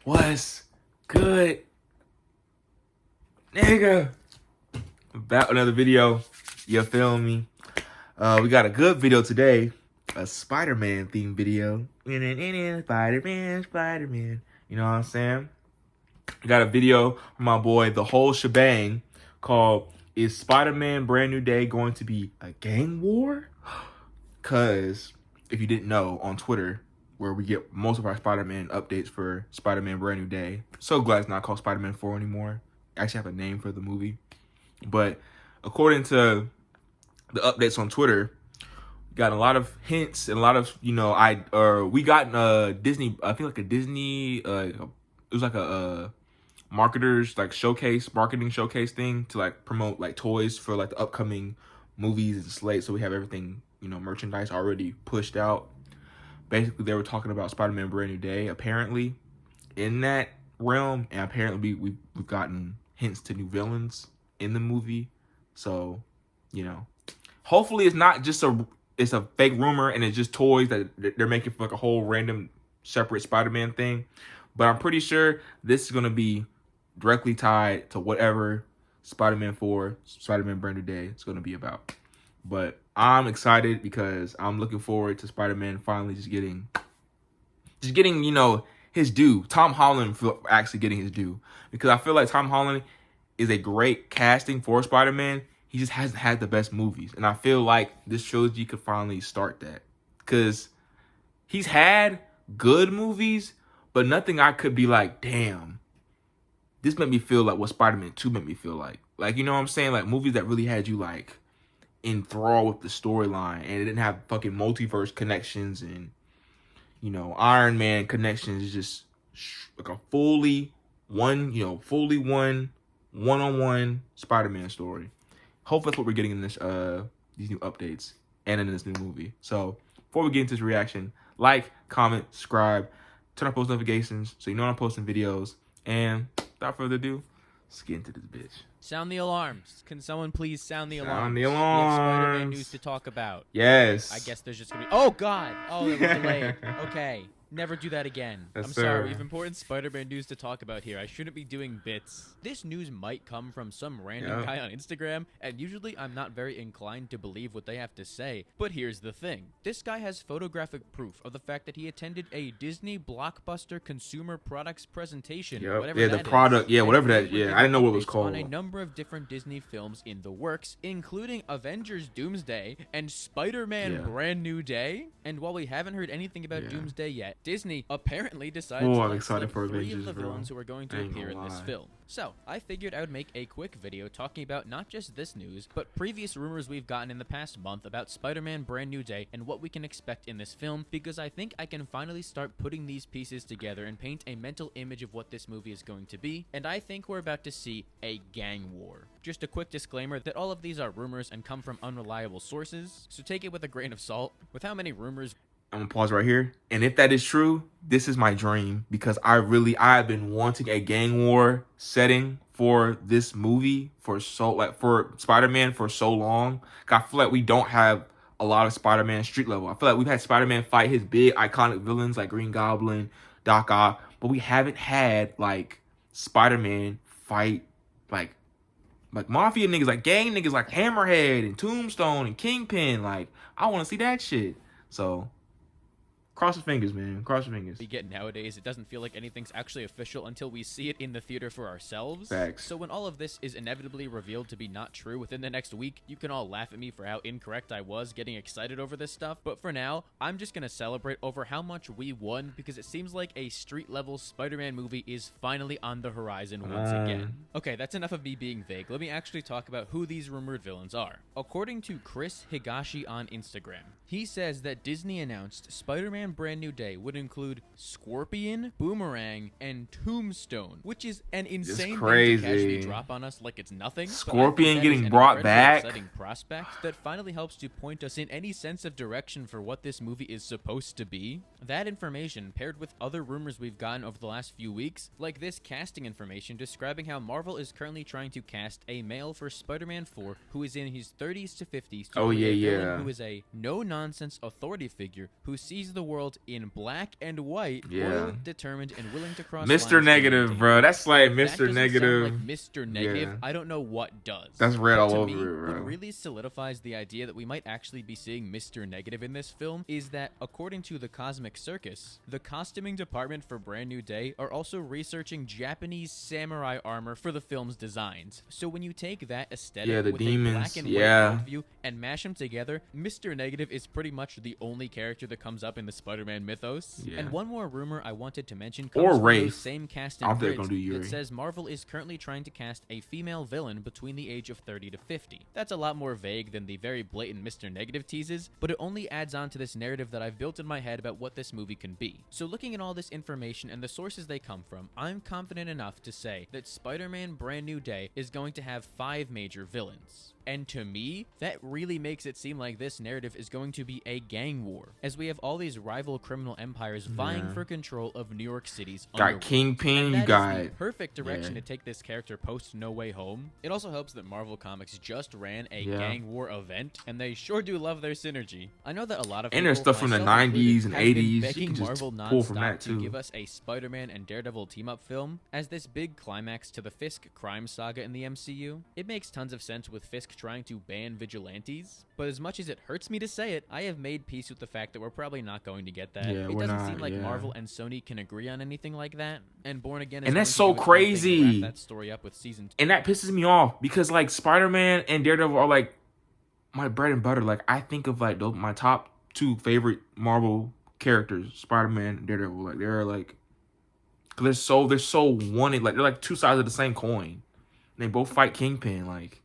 What's good, nigga? Back with another video. You feel me? We got a good video today. A Spider-Man themed video. Spider-Man. You know what I'm saying? We got a video from my boy, the whole shebang, called "Is Spider-Man Brand New Day going to be a gang war?" Cause if you didn't know, on Twitter, where we get most of our Spider-Man updates for Spider-Man Brand New Day. So glad it's not called Spider-Man 4 anymore. I actually have a name for the movie. But according to the updates on Twitter, we got a lot of hints and a lot of, we got Disney, I think like a Disney, it was like a marketers like marketing showcase thing to like promote like toys for like the upcoming movies and slate. So we have everything, merchandise already pushed out. Basically, they were talking about Spider-Man Brand New Day, apparently, in that realm. And apparently, we've gotten hints to new villains in the movie. So, hopefully it's not just it's a fake rumor and it's just toys that they're making for like a whole random separate Spider-Man thing. But I'm pretty sure this is going to be directly tied to whatever Spider-Man 4, Spider-Man Brand New Day is going to be about. But I'm excited because I'm looking forward to Spider-Man finally just getting, his due. Tom Holland actually getting his due. Because I feel like Tom Holland is a great casting for Spider-Man. He just hasn't had the best movies. And I feel like this trilogy could finally start that. Because he's had good movies, but nothing I could be like, damn, this made me feel like what Spider-Man 2 made me feel like. Like, you know what I'm saying? Like, movies that really had you, like, enthralled with the storyline. And it didn't have fucking multiverse connections and, Iron Man connections. It's just like a fully one-on-one Spider-Man story. Hopefully that's what we're getting in this these new updates and in this new movie. So, before we get into this reaction, like, comment, subscribe, turn on post notifications so you know when I'm posting videos. And without further ado, let's get into this bitch. Sound the alarms. Can someone please sound the alarms? Sound the We have Spider-Man alarms. news to talk about. Yes. I guess there's just gonna be... Oh, God! Oh, that was delayed. Okay. Never do that again. Yes, I'm sir. sorry. We have important Spider-Man news to talk about here. I shouldn't be doing bits. This news might come from some random guy on Instagram, and usually I'm not very inclined to believe what they have to say. But here's the thing. This guy has photographic proof of the fact that he attended a Disney blockbuster consumer products presentation. Whatever yeah, that the product. is. Yeah, whatever And that. we were Yeah, I didn't know what it was given called. updates on a number of different Disney films in the works, including Avengers Doomsday and Spider-Man Brand New Day. And while we haven't heard anything about Doomsday yet, Disney apparently decided to I'm excited for three Avengers, of the bro. villains who are going to appear in this film. So, I figured I would make a quick video talking about not just this news, but previous rumors we've gotten in the past month about Spider-Man Brand New Day and what we can expect in this film, because I think I can finally start putting these pieces together and paint a mental image of what this movie is going to be, and I think we're about to see a gang war. Just a quick disclaimer that all of these are rumors and come from unreliable sources, so take it with a grain of salt. With how many rumors... I'm gonna pause right here. And if that is true, this is my dream, because I've been wanting a gang war setting for this movie for Spider-Man for so long. I feel like we don't have a lot of Spider-Man street level. I feel like we've had Spider-Man fight his big iconic villains like Green Goblin, Doc Ock, but we haven't had like Spider-Man fight like mafia niggas, like gang niggas like Hammerhead and Tombstone and Kingpin. Like, I want to see that shit. So cross your fingers, man. Cross your fingers. we get nowadays, it doesn't feel like anything's actually official until we see it in the theater for ourselves. Facts. So when all of this is inevitably revealed to be not true within the next week, you can all laugh at me for how incorrect I was getting excited over this stuff. But for now, I'm just gonna celebrate over how much we won, because it seems like a street-level Spider-Man movie is finally on the horizon once again. Okay, that's enough of me being vague. Let me actually talk about who these rumored villains are. According to Chris Higashi on Instagram, he says that Disney announced Spider-Man Brand New Day would include Scorpion, Boomerang, and Tombstone, which is an insane thing to casually drop on us like it's nothing. Scorpion getting brought back. Exciting prospect that finally helps to point us in any sense of direction for what this movie is supposed to be. That information, paired with other rumors we've gotten over the last few weeks, like this casting information describing how Marvel is currently trying to cast a male for Spider-Man 4 who is in his 30s to 50s to play a villain who is a no-nonsense authority figure who sees the world in black and white, Yeah. loyal, determined, and willing to cross Mr. lines to Negative, maintain bro. That's like If Mr. that doesn't Negative. sound like Mr. Negative, Yeah. I don't know what does. That's red But all to over me, it, bro. what really solidifies the idea that we might actually be seeing Mr. Negative in this film is that, according to the Cosmic Circus, the costuming department for Brand New Day are also researching Japanese samurai armor for the film's designs. So when you take that aesthetic Yeah, the with demons, a black and white worldview and mash them together, Mr. Negative is pretty much the only character that comes up in the Spider-Man mythos. Yeah. And one more rumor I wanted to mention Or comes from Wraith. those same cast I don't and think they're grids gonna do Yuri. that says Marvel is currently trying to cast a female villain between the age of 30 to 50. That's a lot more vague than the very blatant Mr. Negative teases, but it only adds on to this narrative that I've built in my head about what this movie can be. So looking at all this information and the sources they come from, I'm confident enough to say that Spider-Man Brand New Day is going to have 5 major villains. And to me, that really makes it seem like this narrative is going to be a gang war, as we have all these rival criminal empires vying for control of New York City's underworld. Got Kingpin, And you that is got the perfect direction yeah. to take this character post No Way Home. It also helps that Marvel Comics just ran a Yeah. gang war event, and they sure do love their synergy. I know that a lot of And there's people, stuff from the myself 90s and included, have been 80s. You begging can just Marvel pull from nonstop that, to too. give us a Spider-Man and Daredevil team-up film as this big climax to the Fisk crime saga in the MCU. It makes tons of sense with Fisk trying to ban vigilantes, but as much as it hurts me to say it, I have made peace with the fact that we're probably not going to get that. Yeah, It we're doesn't not, seem like yeah. Marvel and Sony can agree on anything like that, and Born Again is And that's going so to do its own thing to crazy. wrap that story up with season 2. And that pisses me off because like Spider-Man and Daredevil are like my bread and butter. Like I think of like my top 2 favorite Marvel characters, Spider-Man and Daredevil. Like they're like, cause they're so wanted. Like they're like 2 sides of the same coin. And they both fight Kingpin. Like,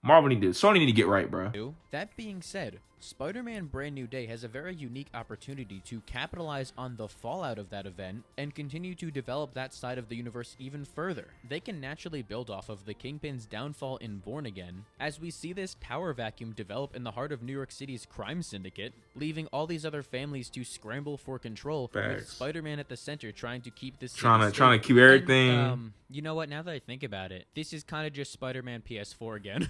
man, Sony need to get right, bro. That being said, Spider-Man Brand New Day has a very unique opportunity to capitalize on the fallout of that event and continue to develop that side of the universe even further. They can naturally build off of the Kingpin's downfall in Born Again, as we see this power vacuum develop in the heart of New York City's crime syndicate, leaving all these other families to scramble for control, with Facts. Spider-Man at the center trying to keep this city Trying to safe. keep everything. And, you know what, now that I think about it, this is kind of just Spider-Man PS4 again.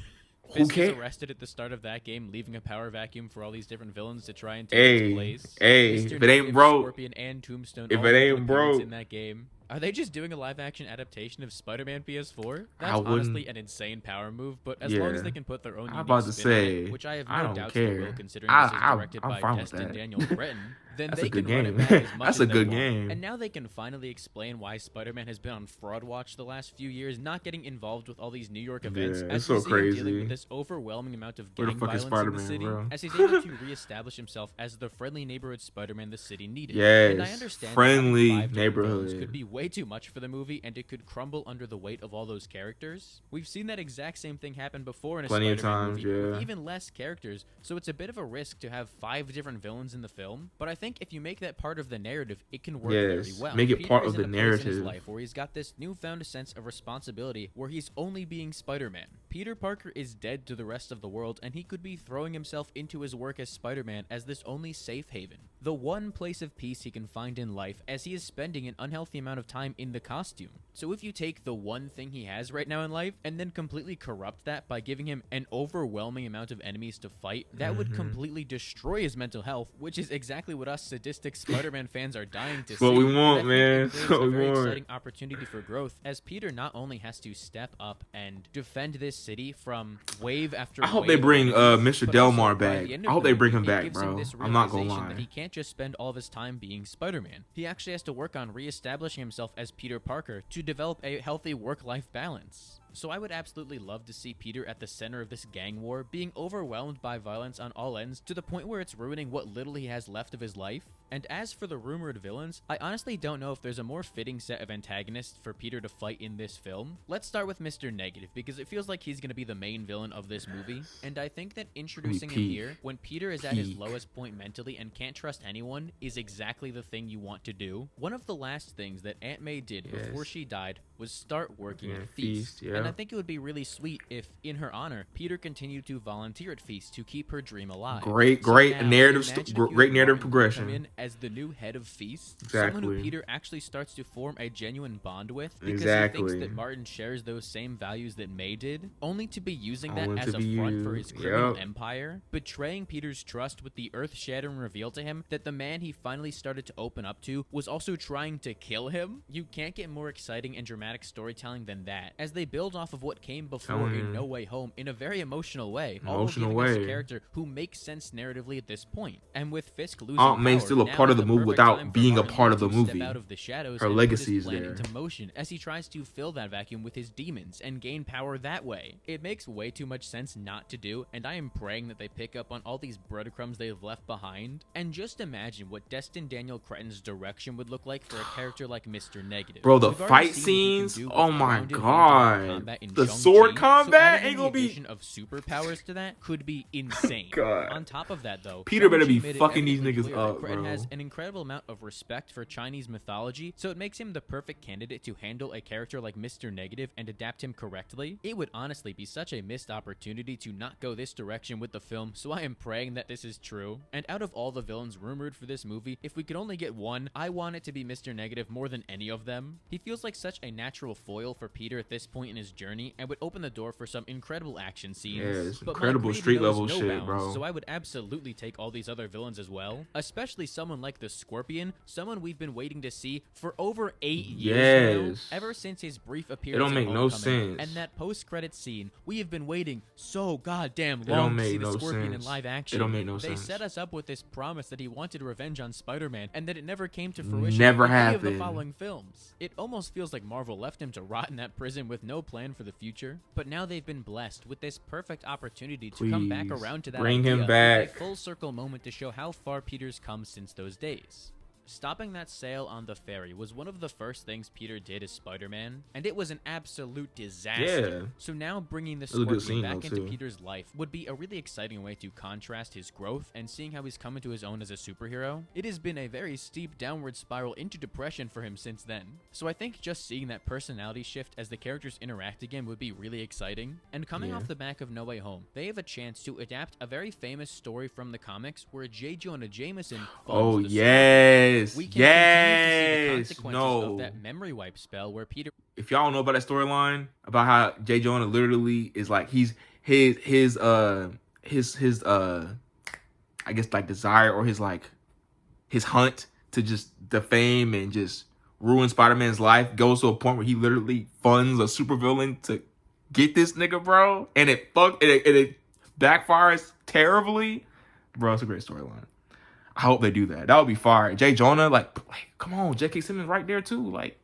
Who Fisk is cares? arrested at the start of that game, leaving a power vacuum for all these different villains to try and take his place. Hey, Mr. if it ain't Negative, broke, Scorpion, and Tombstone if all it make ain't an appearance broke. in that game. Are they just doing a live-action adaptation of Spider-Man PS4? That's I wouldn't- honestly an insane power move, but as long as Yeah. they can put their own I'm unique about to spin on it, say, which I have I no don't doubts they care. will, considering this is I'm directed fine by with Destin that. Daniel Breton, then That's they a good can run game. it back as much That's as a they good want. game. And now they can finally explain why Spider-Man has been on Fraud Watch the last few years, not getting involved with all these New York events, Yeah, as it's we so see him dealing crazy. with this overwhelming amount of Where the gang fuck is violence in the Spider-Man, city, bro? as he's able to reestablish himself as the friendly neighborhood Spider-Man the city needed. Yes, And I understand friendly that having 5 different villains neighborhood. could be way too much for the movie, and it could crumble under the weight of all those characters. We've seen that exact same thing happen before in a Plenty of Spider-Man times, movie, yeah. with even less characters, so it's a bit of a risk to have 5 different villains in the film. But I think if you make that part of the narrative, it can work very Yes, well. make it Peter part is of in the a place in his narrative. life where he's got this newfound sense of responsibility, where he's only being Spider-Man. Peter Parker is dead to the rest of the world, and he could be throwing himself into his work as Spider-Man as this only safe haven, the one place of peace he can find in life, as he is spending an unhealthy amount of time in the costume. So if you take the one thing he has right now in life and then completely corrupt that by giving him an overwhelming amount of enemies to fight, that would completely destroy his mental health, which is exactly what us sadistic Spider-Man fans are dying to see. what we And want, I think man. it That's creates what a we very want. exciting opportunity for growth, as Peter not only has to step up and defend this city from wave after I hope wave they of bring enemies, Mr. but also Delmar by back. the end I of hope the they bring movie, him it back, gives him bro. this I'm not gonna realization lie. that he can't just spend all of his time being Spider-Man. He actually has to work on reestablishing himself as Peter Parker to develop a healthy work-life balance. So I would absolutely love to see Peter at the center of this gang war, being overwhelmed by violence on all ends to the point where it's ruining what little he has left of his life. And as for the rumored villains, I honestly don't know if there's a more fitting set of antagonists for Peter to fight in this film. Let's start with Mr. Negative, because it feels like he's going to be the main villain of this movie. And I think that introducing him Pete. here, when Peter is at his Pete. lowest point mentally and can't trust anyone, is exactly the thing you want to do. One of the last things that Aunt May did before Yes. she died was start working Yeah, at Feast. Feast, yep. And I think it would be really sweet if, in her honor, Peter continued to volunteer at Feast to keep her dream alive. Great narrative progression. Come in as the new head of Feast, Exactly. someone who Peter actually starts to form a genuine bond with because Exactly. he thinks that Martin shares those same values that May did, only to be using that Only as to a be front for his criminal Yep. empire, betraying Peter's trust with the earth-shattering reveal to him that the man he finally started to open up to was also trying to kill him. You can't get more exciting and dramatic storytelling than that, as they build off of what came before in No Way Home in a very emotional way, all giving us a character who makes sense narratively at this point. And with Fisk losing Aunt May's power, still a now part is of the the movie perfect without time for being a Martin part of to the step movie. out of the shadows Her and legacy put his is plan there. into motion as he tries to fill that vacuum with his demons and gain power that way. It makes way too much sense not to do, and I am praying that they pick up on all these breadcrumbs they've left behind. And just imagine what Destin Daniel Cretton's direction would look like for a character like Mr. Negative. Bro, the We've already fight seen what he can scenes, do with oh my grounded god. hand-to-hand combat in The Shang-Chi, sword combat so adding ain't in gonna the be addition of superpowers to that could be insane. God. On top of that, though, Peter better Shang-Chi be made it fucking these evidently niggas clear that up, Cretton bro. has an incredible amount of respect for Chinese mythology, so it makes him the perfect candidate to handle a character like Mr. Negative and adapt him correctly. It would honestly be such a missed opportunity to not go this direction with the film, so I am praying that this is true. And out of all the villains rumored for this movie, if we could only get one, I want it to be Mr. Negative more than any of them. He feels like such a natural foil for Peter at this point in his journey and would open the door for some incredible action scenes. Yeah, it's But my incredible greed street knows level no shit, bounds, bro. so I would absolutely take all these other villains as well, especially someone like the Scorpion, someone we've been waiting to see for over 8 years Yes. now, ever since his brief appearance don't in make no Homecoming. sense. And that post-credit scene, we have been waiting so goddamn don't long to make see the no Scorpion in sense. live action. It don't make no They sense. set us up with this promise that he wanted revenge on Spider-Man, and that it never came to fruition Never in any of the happened. following films. It almost feels like Marvel left him to rot in that prison with no plan for the future. But now they've been blessed with this perfect opportunity to come back Please, around to that bring him idea, back. with a full circle moment to show how far Peter's come since those days. Stopping that sail on the ferry was one of the first things Peter did as Spider-Man, and it was an absolute disaster. Yeah. So now bringing the was a good Scorpion scene, back though, into too. Peter's life would be a really exciting way to contrast his growth and seeing how he's come into his own as a superhero. It has been a very steep downward spiral into depression for him since then. So I think just seeing that personality shift as the characters interact again would be really exciting. And coming Yeah. off the back of No Way Home, they have a chance to adapt a very famous story from the comics where J. Jonah Jameson funds Oh the yes, Scorpion. We can continue to see the yes, consequences no. of that memory wipe spell where Peter If y'all know about that storyline about how J. Jonah literally is like he's his I guess like desire or his hunt to just defame and just ruin Spider-Man's life goes to a point where he literally funds a supervillain to get this nigga, bro, and it backfires terribly, bro. It's a great storyline. I hope they do that. That would be fire. J. Jonah, like come on, J.K. Simmons right there too, like.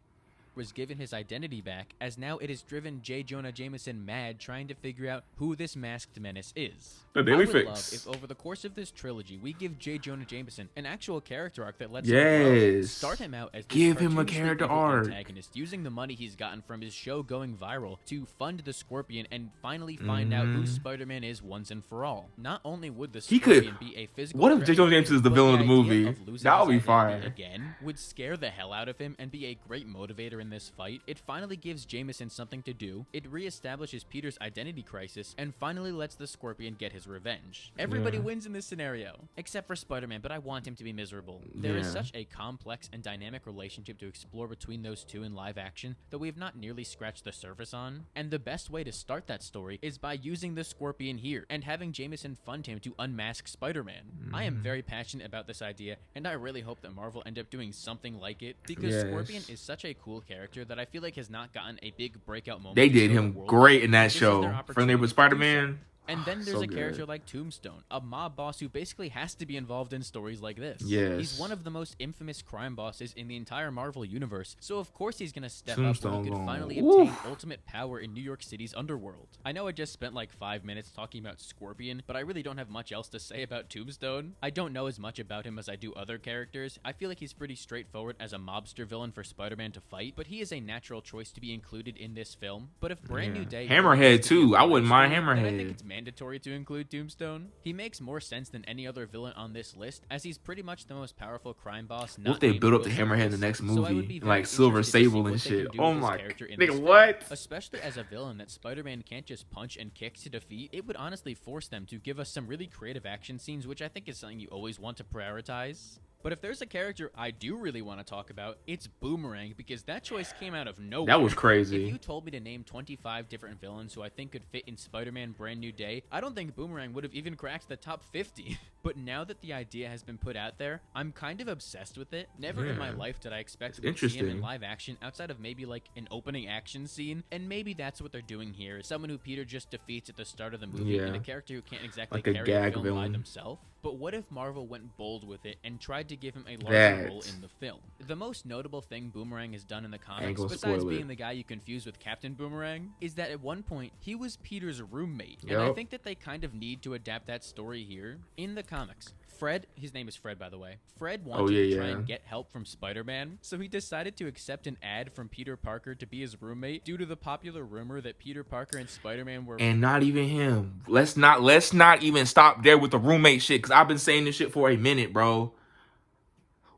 was given his identity back, as now it has driven J. Jonah Jameson mad trying to figure out who this masked menace is. The Daily I would Fix. love if over the course of this trilogy we give J. Jonah Jameson an actual character arc that lets Yes. him grow. Start him out as this Give him a cartoonishly character evil arc. antagonist, using the money he's gotten from his show going viral to fund the Scorpion and finally find out who Spider-Man is once and for all. Not only would the He could- Scorpion be a physical What if threat J. Jonah to Jameson is the but villain of the idea movie? of losing That would his be identity fire. again would scare the hell out of him and be a great motivator in this fight. It finally gives Jameson something to do, it reestablishes Peter's identity crisis, and finally lets the Scorpion get his revenge. Everybody Yeah. wins in this scenario, except for Spider-Man, but I want him to be miserable. There is Yeah. such a complex and dynamic relationship to explore between those two in live action that we have not nearly scratched the surface on, and the best way to start that story is by using the Scorpion here, and having Jameson fund him to unmask Spider-Man. I am very passionate about this idea, and I really hope that Marvel end up doing something like it, because Yes. Scorpion is such a cool character that I feel like has not gotten a big breakout moment. They to did show the him world. great in that This is their show. Friendly opportunity with to do Spider-Man. And then there's So a character good. like Tombstone, a mob boss who basically has to be involved in stories like this. Yes. He's one of the most infamous crime bosses in the entire Marvel universe, so of course he's gonna step Tombstone up when he gone. can finally Oof. obtain ultimate power in New York City's underworld. I know I just spent like 5 minutes talking about Scorpion, but I really don't have much else to say about Tombstone. I don't know as much about him as I do other characters. I feel like he's pretty straightforward as a mobster villain for Spider-Man to fight, but he is a natural choice to be included in this film. But if Brand New Yeah. Day Hammerhead, really needs to be too. a I wouldn't mind story, then I think Hammerhead. it's mandatory to include Tombstone. He makes more sense than any other villain on this list, as he's pretty much the most powerful crime boss. What if they build up to Hammerhead in the next movie, like Silver Sable and shit? Oh my, nigga, what? Especially as a villain that Spider-Man can't just punch and kick to defeat, it would honestly force them to give us some really creative action scenes, which I think is something you always want to prioritize. But if there's a character I do really want to talk about, it's Boomerang, because that choice came out of nowhere. That was crazy. If you told me to name 25 different villains who I think could fit in Spider-Man Brand New Day, I don't think Boomerang would have even cracked the top 50. But now that the idea has been put out there, I'm kind of obsessed with it. Never in my life did I expect to see him in live action outside of maybe like an opening action scene, and maybe that's what they're doing here. Someone who Peter just defeats at the start of the movie, and a character who can't exactly like carry a film by themselves. But what if Marvel went bold with it and tried to give him a larger role in the film? The most notable thing Boomerang has done in the comics, besides being the guy you confuse with Captain Boomerang, is that at one point, he was Peter's roommate. And I think that they kind of need to adapt that story here. In the comics, Fred, his name is Fred, by the way. Fred wanted to try and get help from Spider-Man, so he decided to accept an ad from Peter Parker to be his roommate due to the popular rumor that Peter Parker and Spider-Man were... And not even him. Let's not even stop there with the roommate shit, because I've been saying this shit for a minute, bro.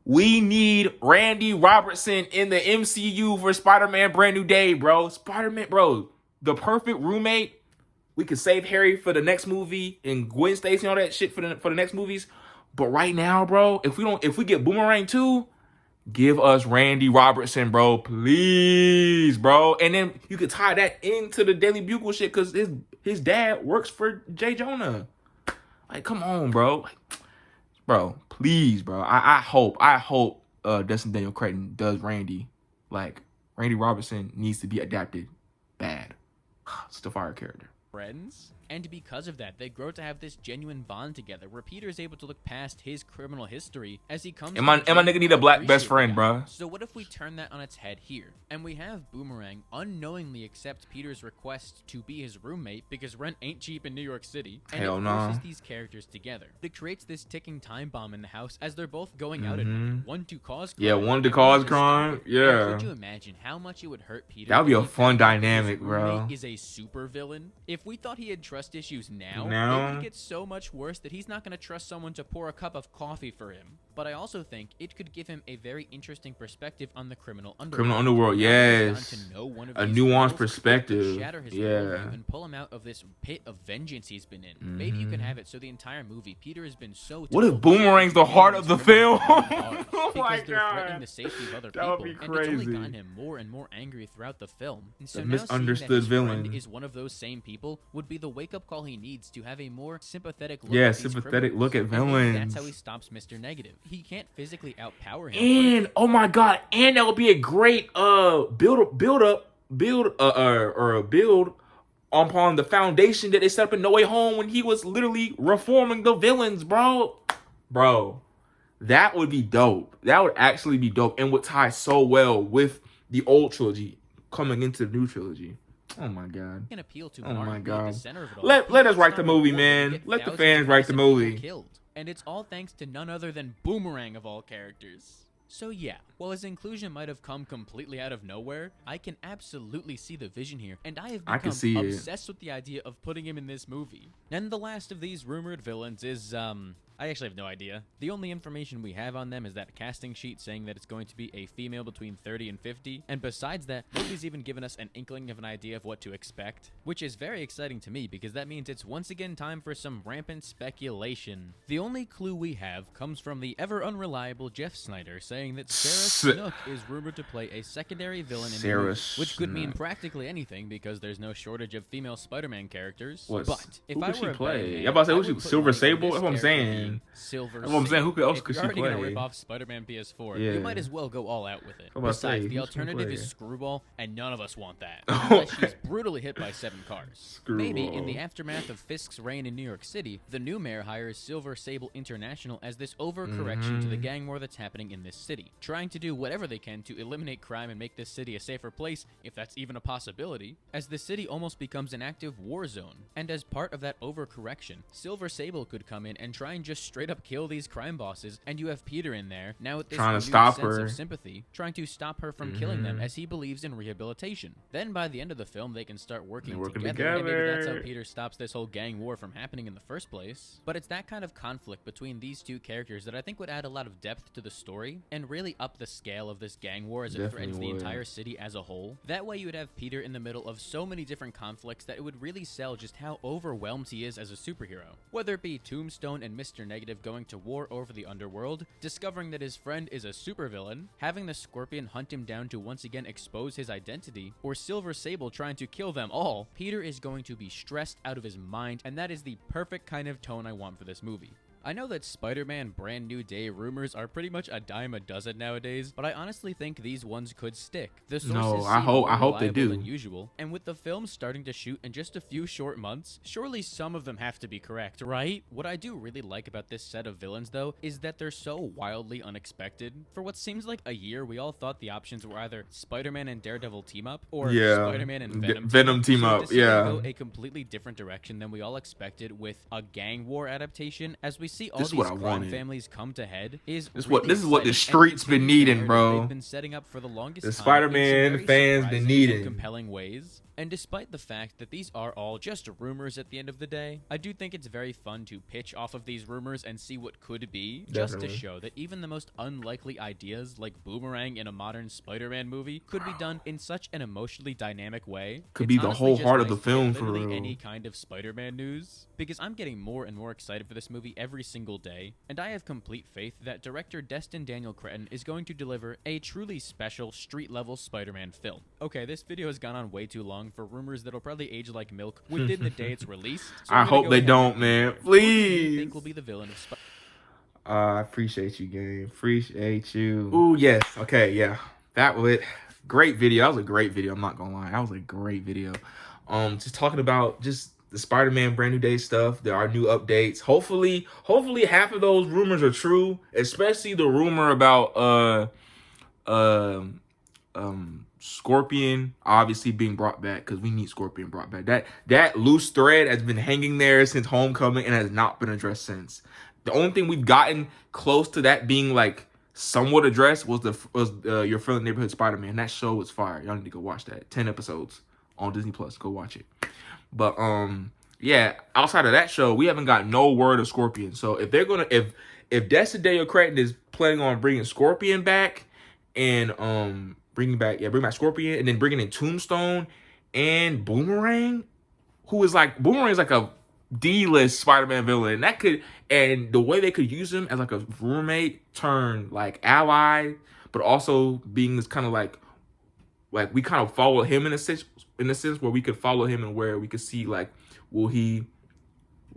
We need Randy Robertson in the MCU for Spider-Man Brand New Day, bro. Spider-Man, bro, the perfect roommate. We could save Harry for the next movie and Gwen Stacy and all that shit for the next movies. But right now, bro, if we get Boomerang 2, give us Randy Robertson, bro, please, bro. And then you could tie that into the Daily Bugle shit, because his dad works for J. Jonah. Like, come on, bro. Like, bro, please, bro. I hope Destin Daniel Cretton does Randy. Like, Randy Robertson needs to be adapted bad. It's the fire character. Friends, and because of that, they grow to have this genuine bond together where Peter is able to look past his criminal history as he comes. And my nigga need a black best friend, bro. So what if we turn that on its head here, and we have Boomerang unknowingly accept Peter's request to be his roommate because rent ain't cheap in New York City, and it forces these characters together. It creates this ticking time bomb in the house as they're both going out at night, one to cause crime. Yeah, one to cause crime. Yeah. And could you imagine how much it would hurt Peter? That would be a fun dynamic, bro. Is a super villain. If we thought he had trust issues now, it would get so much worse that he's not going to trust someone to pour a cup of coffee for him. But I also think it could give him a very interesting perspective on the criminal underworld. Criminal underworld, yes. A nuanced perspective. Shatter his worldview and pull him out of this pit of vengeance he's been in. Maybe you can have it so the entire movie, Peter has been so... What if Boomerang's the heart of the film? Oh my God. They're threatening the safety of other people. That would be crazy. And it's only gotten him more and more angry throughout the film. And so the now misunderstood seeing that his villain friend is one of those same people would be the wake-up call he needs to have a more sympathetic look at sympathetic look at villains. That's how he stops Mr. Negative. He can't physically outpower him. And oh my God, and that would be a great build upon the foundation that they set up in No Way Home when he was literally reforming the villains, bro. That would be dope. That would actually be dope and would tie so well with the old trilogy coming into the new trilogy. Oh my God. Can appeal to oh my God. Let us write the movie, man. Let the fans write the movie. Killed. And it's all thanks to none other than Boomerang of all characters. So yeah, while his inclusion might have come completely out of nowhere, I can absolutely see the vision here, and I have become obsessed with the idea of putting him in this movie. And the last of these rumored villains is, I actually have no idea. The only information we have on them is that casting sheet saying that it's going to be a female between 30 and 50, and besides that, nobody's even given us an inkling of an idea of what to expect, which is very exciting to me because that means it's once again time for some rampant speculation. The only clue we have comes from the ever unreliable Jeff Snyder saying that Sarah Snook is rumored to play a secondary villain in the movie, which could mean practically anything because there's no shortage of female Spider-Man characters. But if I were a play? About to say, who Silver Sable? That's what I'm saying. Silver Sable. I'm saying, who else could she play? If you're already gonna rip off Spider-Man PS4, you might as well go all out with it. Besides, the alternative is Screwball, and none of us want that. Unless she's brutally hit by 7 cars. Maybe in the aftermath of Fisk's reign in New York City, the new mayor hires Silver Sable International as this overcorrection to the gang war that's happening in this city, trying to do whatever they can to eliminate crime and make this city a safer place, if that's even a possibility, as the city almost becomes an active war zone. And as part of that overcorrection, Silver Sable could come in and try and just just straight up kill these crime bosses, and you have Peter in there now with this Trying to renewed stop sense her. of sympathy, trying to stop her from killing them as he believes in rehabilitation. Then by the end of the film, they can start working together, and maybe that's how Peter stops this whole gang war from happening in the first place. But it's that kind of conflict between these two characters that I think would add a lot of depth to the story and really up the scale of this gang war as it threatens the entire city as a whole. That way you would have Peter in the middle of so many different conflicts that it would really sell just how overwhelmed he is as a superhero. Whether it be Tombstone and Mr. Negative going to war over the underworld, discovering that his friend is a supervillain, having the Scorpion hunt him down to once again expose his identity, or Silver Sable trying to kill them all, Peter is going to be stressed out of his mind, and that is the perfect kind of tone I want for this movie. I know that Spider-Man Brand New Day rumors are pretty much a dime a dozen nowadays, but I honestly think these ones could stick. The sources I hope they do. than usual, and with the film starting to shoot in just a few short months, surely some of them have to be correct, right? What I do really like about this set of villains, though, is that they're so wildly unexpected. For what seems like a year, we all thought the options were either Spider-Man and Daredevil team up, or Spider-Man and Venom team up. So to see them go a completely different direction than we all expected with a gang war adaptation, as we see all these crime families come to head, is this really is what the exciting, streets been needing, bro. They've been setting up for the longest The time Spider-Man in some very fans been surprising needing and compelling ways. And despite the fact that these are all just rumors at the end of the day, I do think it's very fun to pitch off of these rumors and see what could be, just to show that even the most unlikely ideas, like Boomerang in a modern Spider-Man movie, could be done in such an emotionally dynamic way. Could be the whole heart of the film for real. Any kind of Spider-Man news, because I'm getting more and more excited for this movie every single day, and I have complete faith that director Destin Daniel Cretton is going to deliver a truly special street-level Spider-Man film. Okay, this video has gone on way too long for rumors that'll probably age like milk within the day it's released. So I hope they don't, man. Please. Who do you think will be the villain of Spider-Man? I appreciate you, gang. Appreciate you. Ooh, yes. Okay, yeah. That was great video. That was a great video. I'm not gonna lie. That was a great video. Just talking about just the Spider-Man Brand New Day stuff. There are new updates. Hopefully half of those rumors are true, especially the rumor about Scorpion obviously being brought back, because we need Scorpion brought back. That loose thread has been hanging there since Homecoming and has not been addressed since. The only thing we've gotten close to that being like somewhat addressed was Your Friendly Neighborhood Spider-Man. That show was fire. Y'all need to go watch that. 10 episodes on Disney Plus. Go watch it. But yeah, outside of that show, we haven't got no word of Scorpion. So if they're gonna if Destin Daniel Cretton is planning on bringing Scorpion back and bring back Scorpion, and then bringing in Tombstone and Boomerang, Boomerang is like a D-list Spider-Man villain. And the way they could use him as like a roommate turned like ally, but also being this kind of like we kind of follow him in a sense where we could follow him and where we could see like, will he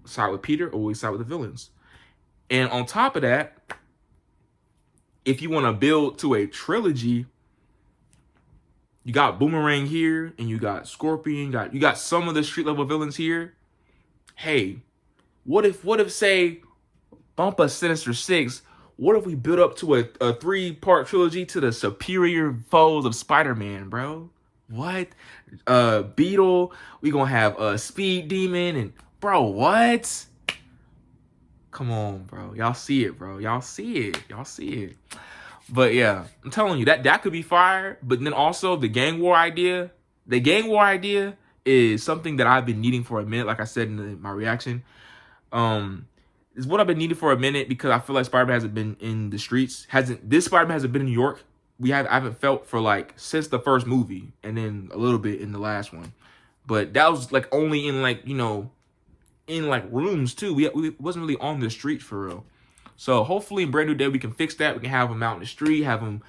side with Peter or will he side with the villains? And on top of that, if you want to build to a trilogy, you got Boomerang here, and you got Scorpion. You got some of the street level villains here. Hey, what if say, bump a Sinister Six? What if we build up to a 3-part trilogy to the superior foes of Spider-Man, bro? What? Beetle. We gonna have a Speed Demon, and bro, what? Come on, bro. Y'all see it, bro. Y'all see it. But yeah, I'm telling you, that could be fire. But then also the gang war idea is something that I've been needing for a minute. Like I said in my reaction, is what I've been needing for a minute, because I feel like Spider-Man hasn't been in the streets. This Spider-Man hasn't been in New York. I haven't felt for like since the first movie, and then a little bit in the last one. But that was like only in like, in like rooms too. We wasn't really on the streets for real. So hopefully in Brand New Day we can fix that. We can have them out in the street, have them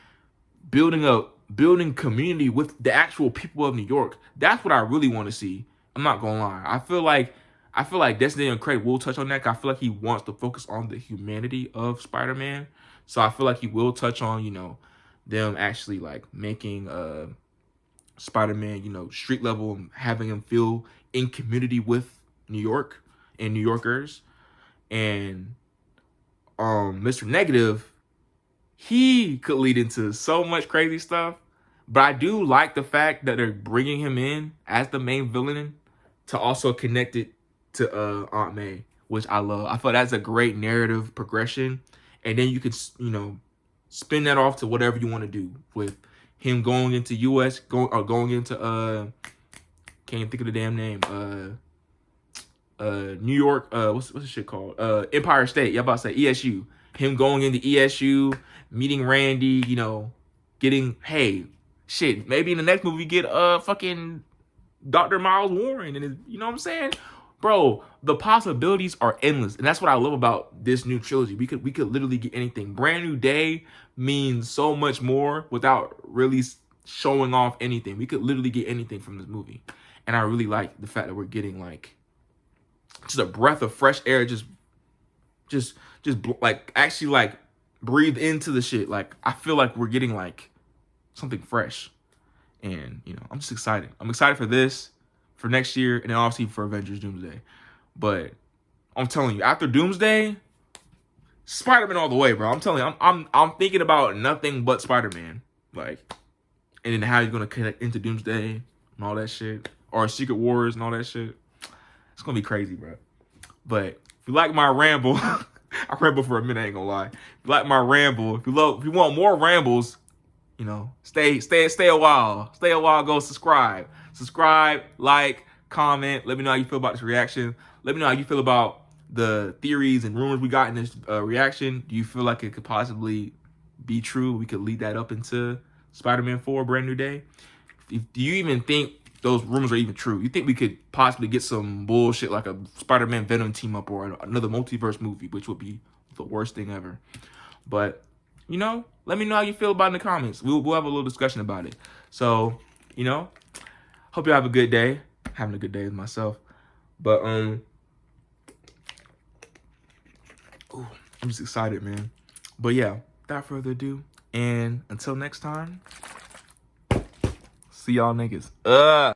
building community with the actual people of New York. That's what I really want to see. I'm not gonna lie. I feel like Destiny and Craig will touch on that. I feel like he wants to focus on the humanity of Spider-Man. So I feel like he will touch on, them actually like making Spider-Man, street level, and having him feel in community with New York and New Yorkers. And Mr. Negative, he could lead into so much crazy stuff. But I do like the fact that they're bringing him in as the main villain to also connect it to Aunt May. which I love. I feel that's a great narrative progression, and then you could, you know, spin that off to whatever you want to do with him going into US, going into can't even think of the damn name, New York, what's the shit called? Empire State. Y'all about to say ESU. Him going into ESU, meeting Randy, you know, getting, hey, shit, maybe in the next movie we get fucking Dr. Miles Warren, and his, you know what I'm saying? Bro, the possibilities are endless. And that's what I love about this new trilogy. We could literally get anything. Brand New Day means so much more without really showing off anything. We could literally get anything from this movie. And I really like the fact that we're getting like just a breath of fresh air, just like actually like breathe into the shit. Like I feel like we're getting like something fresh. And, you know, I'm just excited. I'm excited for this, for next year, and then obviously for Avengers Doomsday. But I'm telling you, after Doomsday, Spider-Man all the way, bro. I'm telling you, I'm thinking about nothing but Spider-Man. Like, and then how he's gonna connect into Doomsday and all that shit. Or Secret Wars and all that shit. It's gonna be crazy, bro. But if you like my ramble, I ramble for a minute, I ain't gonna lie. If you like my ramble, if you want more rambles, you know, stay a while. Stay a while, go subscribe. Subscribe, like, comment. Let me know how you feel about this reaction. Let me know how you feel about the theories and rumors we got in this reaction. Do you feel like it could possibly be true? We could lead that up into Spider-Man 4, Brand New Day. Do you even think those rumors are even true? You think we could possibly get some bullshit like a Spider-Man Venom team up or another multiverse movie, which would be the worst thing ever. But, you know, let me know how you feel about it in the comments. We'll have a little discussion about it. So, you know, hope you have a good day. Having a good day with myself. But, ooh, I'm just excited, man. But yeah, without further ado, and until next time, see y'all niggas.